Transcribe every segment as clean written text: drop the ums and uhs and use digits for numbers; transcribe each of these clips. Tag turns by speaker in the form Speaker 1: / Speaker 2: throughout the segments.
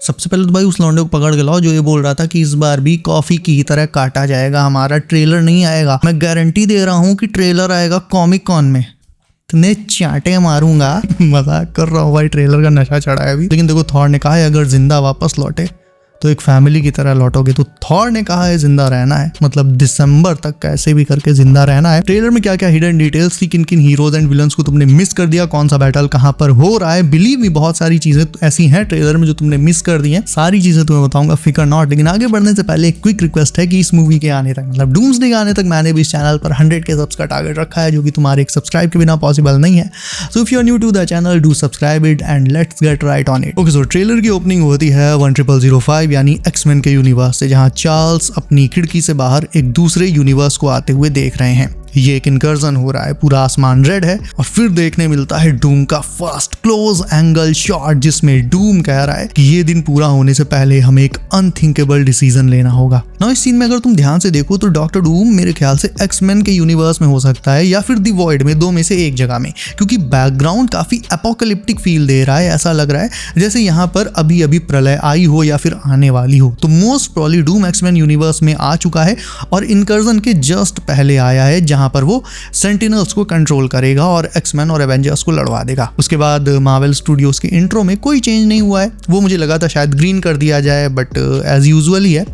Speaker 1: सबसे पहले तो भाई उस लौंडे को पकड़ के लाओ जो ये बोल रहा था कि इस बार भी कॉफी की तरह काटा जाएगा, हमारा ट्रेलर नहीं आएगा। मैं गारंटी दे रहा हूँ कि ट्रेलर आएगा कॉमिक कॉन में, इतने चांटे मारूंगा। मजाक कर रहा हूँ भाई, ट्रेलर का नशा चढ़ा है अभी। लेकिन देखो थॉर ने कहा है अगर जिंदा वापस लौटे तो एक फैमिली की तरह लौटोगे। तो थॉर ने कहा है जिंदा रहना है, मतलब दिसंबर तक कैसे भी करके जिंदा रहना है। ट्रेलर में क्या क्या हिडन डिटेल्स थी, किन किन हीरोज एंड विलन्स को तुमने मिस कर दिया, कौन सा बैटल कहां पर हो रहा है, बिलीव मी बहुत सारी चीजें ऐसी हैं ट्रेलर में जो तुमने मिस कर दी हैं। सारी चीजें तुम्हें बताऊंगा, फिकर नॉट। लेकिन आगे बढ़ने से पहले एक क्विक रिक्वेस्ट है कि इस मूवी के आने तक, मतलब डूम्सडे के आने तक मैंने भी इस चैनल पर 100K सब्स का टारगेट रखा है, जो कि तुम्हारे एक सब्सक्राइब के बिना पॉसिबल नहीं है। So if you are new to the channel do subscribe it and let's get right on it. Okay, so trailer की ओपनिंग होती है 10005 यानी एक्समैन के यूनिवर्स से, जहां चार्ल्स अपनी खिड़की से बाहर एक दूसरे यूनिवर्स को आते हुए देख रहे हैं। ये एक इनकर्जन हो रहा है, पूरा आसमान रेड है और फिर देखने मिलता है डूम का फर्स्ट क्लोज एंगल शॉट, जिसमें डूम कह रहा है कि ये दिन पूरा होने से पहले हमें एक अनथिंकेबल डिसीजन लेना होगा। ना इस सीन में अगर तुम ध्यान से देखो तो डॉक्टर डूम मेरे ख्याल से एक्समैन के यूनिवर्स में हो सकता है या फिर द वॉइड में, दो में से एक जगह में, क्योंकि बैकग्राउंड काफी एपोकलिप्टिक फील दे रहा है। ऐसा लग रहा है जैसे यहाँ पर अभी अभी प्रलय आई हो या फिर आने वाली हो। तो most probably Doom X Men universe में आ चुका है और इनकर्जन के जस्ट पहले आया है, जहां पर वो सेंटिनल्स को कंट्रोल करेगा और एक्समैन और एवेंजर्स को लड़वा देगा। उसके बाद मार्वल स्टूडियोज के इंट्रो में कोई चेंज नहीं हुआ है, वो मुझे लगा था शायद ग्रीन कर दिया जाए, बट एज यूजुअल ही है।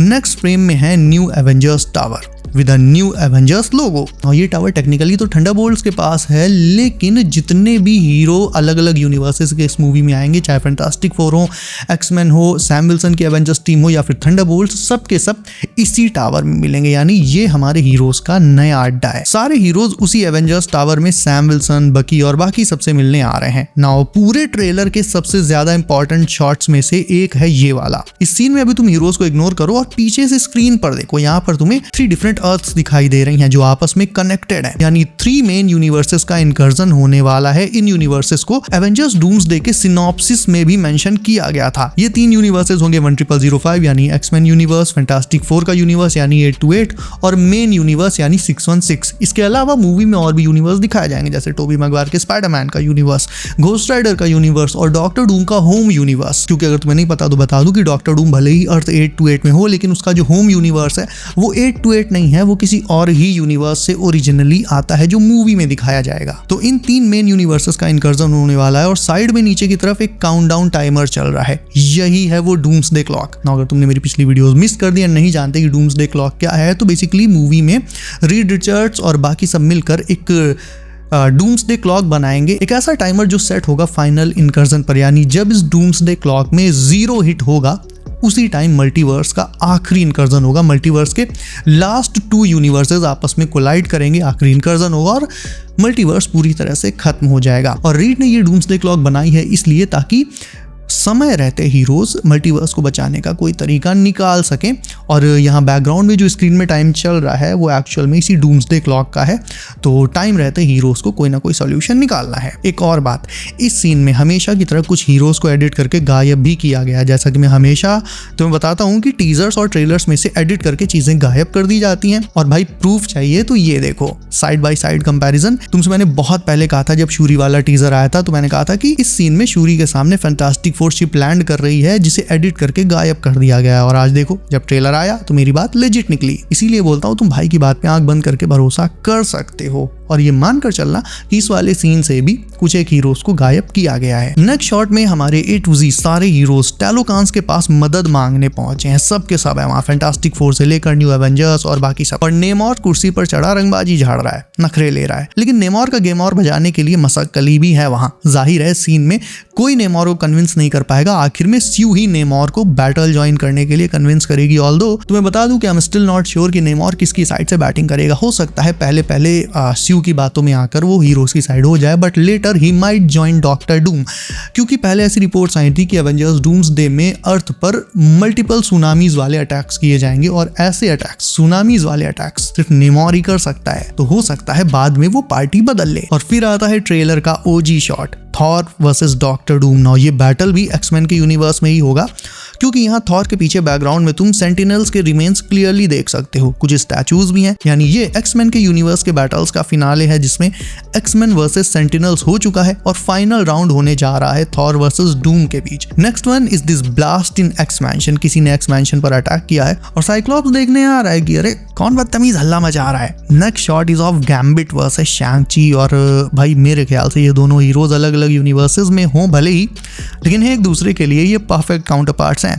Speaker 1: नेक्स्ट फ्रेम में है new Avengers tower with a new Avengers logo. और ये टावर टेक्निकली तो थंडरबोल्ट्स के पास है, लेकिन जितने भी हीरो अलग अलग यूनिवर्सेस के इस मूवी में आएंगे, चाहे फैंटास्टिक फोर हो, एक्समैन हो, सैम विल्सन की एवेंजर्स टीम हो या फिर थंडरबोल्ट्स, सब के सब इसी टावर में मिलेंगे। यानी ये हमारे हीरोज का नया अड्डा है। सारे हीरोज उसी एवेंजर्स टावर में सैम विल्सन, बकी और बाकी सबसे मिलने आ रहे हैं। नाउ पूरे ट्रेलर के सबसे ज्यादा इंपॉर्टेंट शॉट्स में से एक है ये वाला। इस सीन में अभी तुम हीरोज को इग्नोर करो और पीछे से स्क्रीन पर देखो, यहाँ पर तुम्हें 3 डिफरेंट अर्थ्स दिखाई दे रही हैं जो आपस में कनेक्टेड है। यानी 3 मेन यूनिवर्सेस का इनकर्जन होने वाला है। इन यूनिवर्सेस को एवेंजर्स डूम्सडे के सिनॉप्सिस में भी मेंशन किया गया था। ये 3 यूनिवर्सेस होंगे 10005 यानी एक्समैन यूनिवर्स, फैंटास्टिक फोर का यूनिवर्स यानी 828 और मेन यूनिवर्स यानी 616। इसके अलावा मूवी में और भी यूनिवर्स दिखाए जाएंगे, जैसे टोबी मैगवायर के स्पाइडरमैन का यूनिवर्स, घोस्ट राइडर का यूनिवर्स और डॉक्टर डूम का होम यूनिवर्स। क्योंकि अगर तुम्हें नहीं पता तो बता दूं कि डॉक्टर डूम भले ही अर्थ 828 में हो, लेकिन उसका जो होम यूनिवर्स है वो 828 नहीं है, वो किसी और ही यूनिवर्स से ओरिजिनली आता है जो मूवी में दिखाया जाएगा। तो इन 3 मेन यूनिवर्सेस का इनकर्जन होने वाला है और साइड में नीचे की तरफ एक काउंटडाउन टाइमर चल रहा है। यही है वो डूम्सडे क्लॉक। ना अगर तुमने मेरी पिछली वीडियोस मिस कर दी और नहीं जानते कि डूम्सडे क्लॉक क्या है, तो बेसिकली मूवी में रीड रिचर्ड्स और बाकी सब मिलकर एक डूम्सडे क्लॉक बनाएंगे, एक ऐसा टाइमर जो सेट होगा फाइनल इनकर्जन पर। यानी जब इस डूम्सडे क्लॉक में 0 हिट होगा उसी टाइम मल्टीवर्स का आखिरी इनकर्जन होगा। मल्टीवर्स के लास्ट 2 यूनिवर्सेस आपस में कोलाइड करेंगे, आखिरी इनकर्जन होगा और मल्टीवर्स पूरी तरह से खत्म हो जाएगा। और रीड ने ये डूम्सडे क्लॉक बनाई है इसलिए ताकि समय रहते हीरोज मल्टीवर्स को बचाने का कोई तरीका निकाल सकें। और यहाँ बैकग्राउंड में जो स्क्रीन में टाइम चल रहा है वो एक्चुअल में इसी डूम्सडे क्लॉक का है। तो टाइम रहते हीरोज को कोई ना कोई सॉल्यूशन निकालना है। एक और बात, इस सीन में हमेशा की तरह कुछ हीरोज को एडिट करके गायब भी किया गया है। जैसा कि मैं हमेशा तुम्हें बताता हूँ कि टीजर्स और ट्रेलर्स में से एडिट करके चीजें गायब कर दी जाती हैं। और भाई प्रूफ चाहिए तो ये देखो, साइड बाय साइड कंपैरिजन। तुमसे मैंने बहुत पहले कहा था, जब शूरी वाला टीजर आया था तो मैंने कहा था कि इस सीन में शूरी के सामने फैंटास्टिक फोर शिप लैंड कर रही है, जिसे एडिट करके गायब कर दिया गया है। और आज देखो जब ट्रेलर आया तो मेरी बात लेजिट निकली। इसीलिए बोलता हूँ तुम भाई की बात पे आंख बंद करके भरोसा कर सकते हो और ये मानकर चलना कि इस वाले सीन से भी कुछ एक हीरोज को गायब किया गया है। नेक्स्ट शॉट में हमारे A to Z सारे हीरोज टैलोकांस के पास मदद मांगने पहुंचे हैं। सब के सब है वहां, फैंटास्टिक फोर से लेकर न्यू एवेंजर्स और बाकी सब। और नेमोर कुर्सी पर चढ़ा रंगबाजी झाड़ रहा है, नखरे ले रहा है। लेकिन नेमोर का गेमोर बजाने के लिए मसक्कली भी है वहां। जाहिर है सीन में कोई नेमोर को कन्विंस नहीं कर पाएगा। आखिर में स्यू ही नेमोर को बैटल ज्वाइन करने के लिए कन्विंस करेगी। ऑल्दो तुम्हें बता दूं कि I am still not sure कि नेमोर किसकी साइड से बैटिंग करेगा। हो सकता है पहले स्यू की बातों में आकर वो हीरोज की साइड हो जाए, but later he might join doctor Doom. क्योंकि पहले ऐसी रिपोर्ट्स आई थी कि एवेंजर्स डूम्सडे में अर्थ पर मल्टीपल सुनामीज वाले अटैक्स किए जाएंगे और ऐसे अटैक्स, सुनामीज वाले अटैक्स सिर्फ नेमोर ही कर सकता है। तो हो सकता है बाद में वो पार्टी बदल ले। और फिर आता है ट्रेलर का OG shot, Thor versus Doctor Doom. Now ये बैटल भी एक्समैन के यूनिवर्स में ही होगा क्योंकि यहाँ थॉर के पीछे बैकग्राउंड में तुम सेंटिनल्स के रिमेन्स क्लियरली देख सकते हो, कुछ स्टैचूज भी हैं। यानी ये एक्समैन के यूनिवर्स के बैटल्स का फिनाले है जिसमें एक्समैन वर्सेस सेंटिनल्स हो चुका है और फाइनल राउंड होने जा रहा है थॉर वर्सेस डूम के बीच। Next one is this blast in X mansion. किसी ने एक्स मैंशन पर अटैक किया है और साइक्लॉप्स देखने आ रहा है कि अरे कौन बदतमीज हल्ला मचा रहा है। Next shot is of gambit versus शैंग-ची। और भाई मेरे ख्याल से ये दोनों हीरोज अलग अलग यूनिवर्सेस में हों भले ही, लेकिन एक दूसरे के लिए ये परफेक्ट काउंटर पार्ट्स हैं।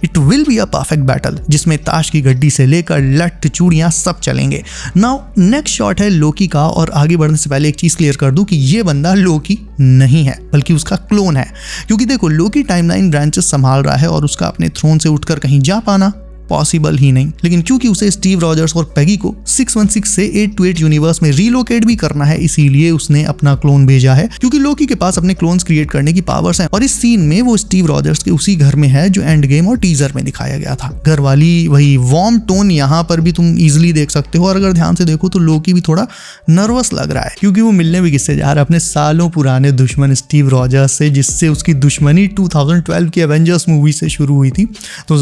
Speaker 1: It will be a perfect battle जिसमें ताश की गड्डी से लेकर लट चूड़ियां सब चलेंगे। नाउ नेक्स्ट शॉट है लोकी का, और आगे बढ़ने से पहले एक चीज क्लियर कर दूं कि ये बंदा लोकी नहीं है बल्कि उसका क्लोन है। क्योंकि देखो लोकी टाइमलाइन ब्रांचेस संभाल रहा है और उसका अपने थ्रोन से उठकर कहीं जा पाना पॉसिबल ही नहीं, लेकिन क्योंकि उसे स्टीव रॉजर्स और पेगी को 616 से 828 यूनिवर्स में रीलोकेट भी करना है, इसीलिए उसने अपना क्लोन भेजा है। क्योंकि लोकी के पास अपने क्लोन्स क्रिएट करने की पावर्स हैं और इस सीन में वो स्टीव रॉजर्स के उसी घर में है जो एंड गेम और टीजर में दिखाया गया था। घर वाली वही वार्म टोन यहाँ पर भी तुम इजिली देख सकते हो। और अगर ध्यान से देखो तो लोकी भी थोड़ा नर्वस लग रहा है क्योंकि वो मिलने भी किससे जा रहा है, अपने सालों पुराने दुश्मन स्टीव रॉजर्स से, जिससे उसकी दुश्मनी 2012 की एवेंजर्स मूवी से शुरू हुई थी। तो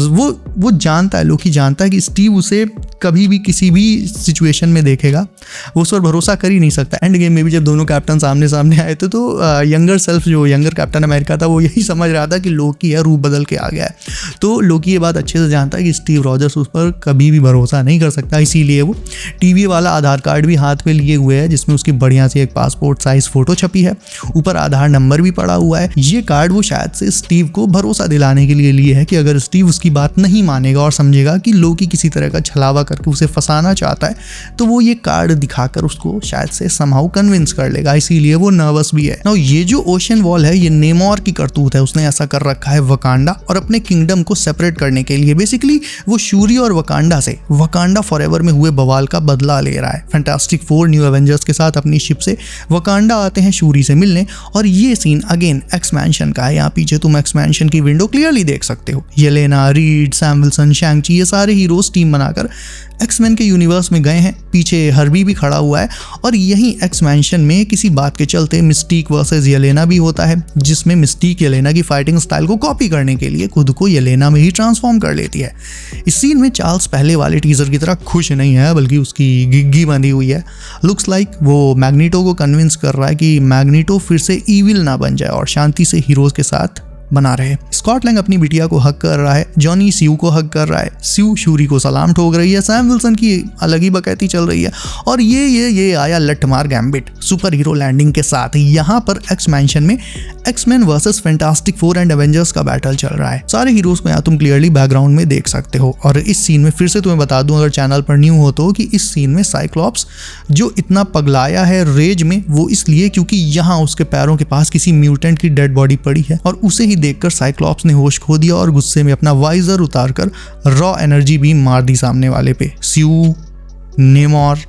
Speaker 1: वो जानता है, लोकी जानता है कि स्टीव उसे कभी भी किसी भी सिचुएशन में देखेगा, वो उस पर भरोसा कर ही नहीं सकता। एंड गेम में भी जब दोनों कैप्टन सामने सामने आए थे तो यंगर सेल्फ जो यंगर कैप्टन अमेरिका था वो यही समझ रहा था कि लोकी है, रूप बदल के आ गया है। तो लोकी ये बात अच्छे से जानता है कि स्टीव रॉजर्स उस पर कभी भी भरोसा नहीं कर सकता, इसीलिए वो टीवी वाला आधार कार्ड भी हाथ में लिए हुए है जिसमें उसकी बढ़िया सी एक पासपोर्ट साइज फोटो छपी है, ऊपर आधार नंबर भी पड़ा हुआ है। ये कार्ड वो शायद से स्टीव को भरोसा दिलाने के लिए लिए है कि अगर स्टीव उसकी बात नहीं मानेगा और समझेगा कि लोकी किसी तरह का छलावा करके उसे फंसाना चाहता है तो वो ये कार्ड दिखाकर उसको शायद से समहाउ कन्विंस कर लेगा, इसीलिए वो नर्वस भी है। नाउ ये जो ओशन वॉल है ये नेमोर की करतूत है, उसने ऐसा कर रखा है वकांडा और अपने किंगडम को सेपरेट करने के लिए। बेसिकली वो शूरी और वकांडा से वकांडा फॉरएवर में हुए बवाल का बदला ले रहा है। फैंटास्टिक फोर न्यू एवेंजर्स के साथ अपनी शिप से वकांडा आते हैं शूरी से मिलने और ये सीन अगेन एक्स मैंशन का है। यहाँ पीछे तुम एक्स मैंशन की विंडो क्लियरली देख सकते हो। Yelena, Reed, Sam Wilson, Shang Chi ये सारे हीरोज टीम बनाकर एक्समैन के यूनिवर्स में गए हैं। पीछे हर्बी भी खड़ा हुआ है और यहीं एक्स मैंशन में किसी बात के चलते मिस्टीक वर्सेस येलेना भी होता है जिसमें मिस्टीक येलेना की फाइटिंग स्टाइल को कॉपी करने के लिए खुद को येलेना में ही ट्रांसफॉर्म कर लेती है। इस सीन में चार्ल्स पहले वाले टीजर की तरह खुश नहीं है बल्कि उसकी गिग्गी बंधी हुई है। लुक्स लाइक वो मैग्नीटो को कन्विंस कर रहा है कि मैग्नीटो फिर से ईविल ना बन जाए और शांति से हीरोज के साथ बना रहे। स्कॉट लैंग अपनी बिटिया को हक कर रहा है, जॉनी स्यू को हक कर रहा है, स्यू शूरी को सलाम ठोक रही है, सैम विल्सन की अलग ही बकैती चल रही है और ये आया लठमार गैम्बिट सुपर हीरो लैंडिंग के साथ। यहाँ पर एक्स मैंशन में X Men versus Fantastic Four and Avengers का बैटल चल रहा है। सारे हीरोज को यहाँ तुम क्लियरली बैकग्राउंड में देख सकते हो। और इस सीन में फिर से तुम्हें बता दूं अगर चैनल पर न्यू हो तो कि इस सीन में साइक्लॉप्स जो इतना पगलाया है रेज में वो इसलिए क्योंकि यहाँ उसके पैरों के पास किसी म्यूटेंट की डेड बॉडी पड़ी है और उसे ही देखकर साइक्लॉप्स ने होश खो दिया और गुस्से में अपना वाइजर उतारकर रॉ एनर्जी बीम मार दी सामने वाले पे। स्यू, नेमोर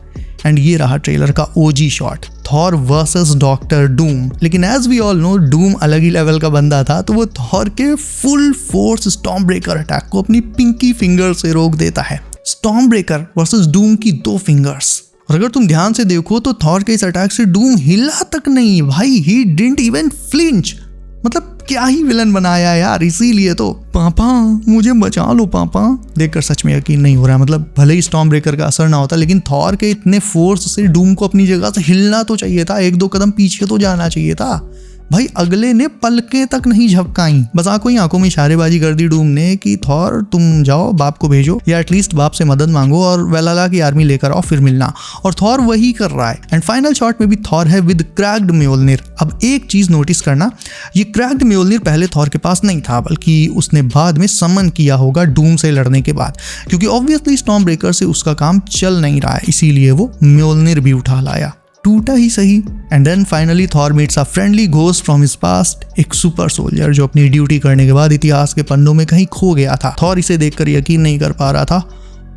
Speaker 1: एंड ये रहा ट्रेलर का OG shot, Thor versus Doctor Doom. लेकिन as we all know Doom अलग ही लेवल का बंदा था तो वो थॉर के full force storm breaker attack को अपनी पिंकी फिंगर से रोक देता है। स्टॉर्म ब्रेकर वर्सेस डूम की 2 फिंगर्स। और अगर तुम ध्यान से देखो तो थॉर के इस अटैक से डूम हिला तक नहीं भाई, ही डिडंट इवन फ्लिंच। मतलब क्या ही विलन बनाया यार। इसीलिए तो पापा मुझे बचा लो पापा देखकर सच में यकीन नहीं हो रहा है। मतलब भले ही स्टॉर्म ब्रेकर का असर ना होता लेकिन थॉर के इतने फोर्स से डूम को अपनी जगह से हिलना तो चाहिए था, 1-2 कदम पीछे तो जाना चाहिए था भाई। अगले ने पलकें तक नहीं झपकाई, बस आंखों ही आंखों में इशारेबाजी कर दी डूम ने कि थॉर तुम जाओ बाप को भेजो या एटलीस्ट बाप से मदद मांगो और वेलाला की आर्मी लेकर आओ फिर मिलना। और थॉर वही कर रहा है। एंड फाइनल शॉट में भी थॉर है विद क्रैक्ड म्योल्निर। अब एक चीज नोटिस करना, ये क्रैक्ड म्योल्निर पहले थॉर के पास नहीं था बल्कि उसने बाद में समन किया होगा डूम से लड़ने के बाद, क्योंकि ऑब्वियसली स्टॉर्म ब्रेकर से उसका काम चल नहीं रहा है, इसीलिए वो म्योल्निर भी उठा लाया। टूटा ही सही। And then finally Thor meets a friendly ghost from his past, एक सुपर सोल्जर जो अपनी ड्यूटी करने के बाद इतिहास के पन्नों में कहीं खो गया था। थॉर इसे देखकर यकीन नहीं कर पा रहा था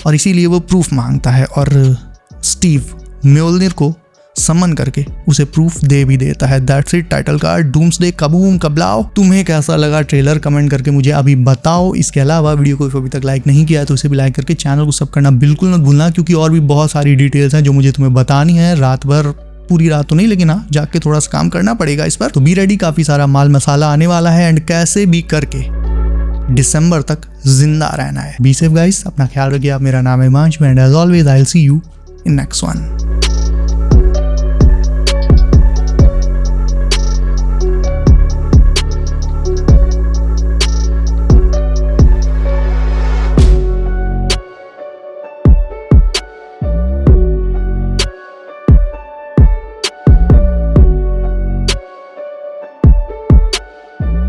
Speaker 1: और इसीलिए वो प्रूफ मांगता है और स्टीव म्योल्निर को समन करके उसे प्रूफ दे भी देता है। That's it, title card Doomsday kaboom कबलाओ। तुम्हें कैसा लगा ट्रेलर कमेंट करके मुझे अभी बताओ। इसके अलावा वीडियो को अभी तक लाइक नहीं किया है तो उसे भी लाइक करके चैनल को सब करना बिल्कुल मत भूलना, क्योंकि और भी बहुत सारी डिटेल्स हैं जो मुझे तुम्हें बतानी है। रात भर, पूरी रात तो नहीं लेकिन हाँ जाग के थोड़ा सा काम करना पड़ेगा इस पर। तो बी रेडी, काफी सारा माल मसाला आने वाला है एंड कैसे भी करके दिसंबर तक जिंदा रहना है। बी सेफ गाइस, अपना ख्याल रखिए आप। मेरा नाम है Himanshu and as always I will see you in next one.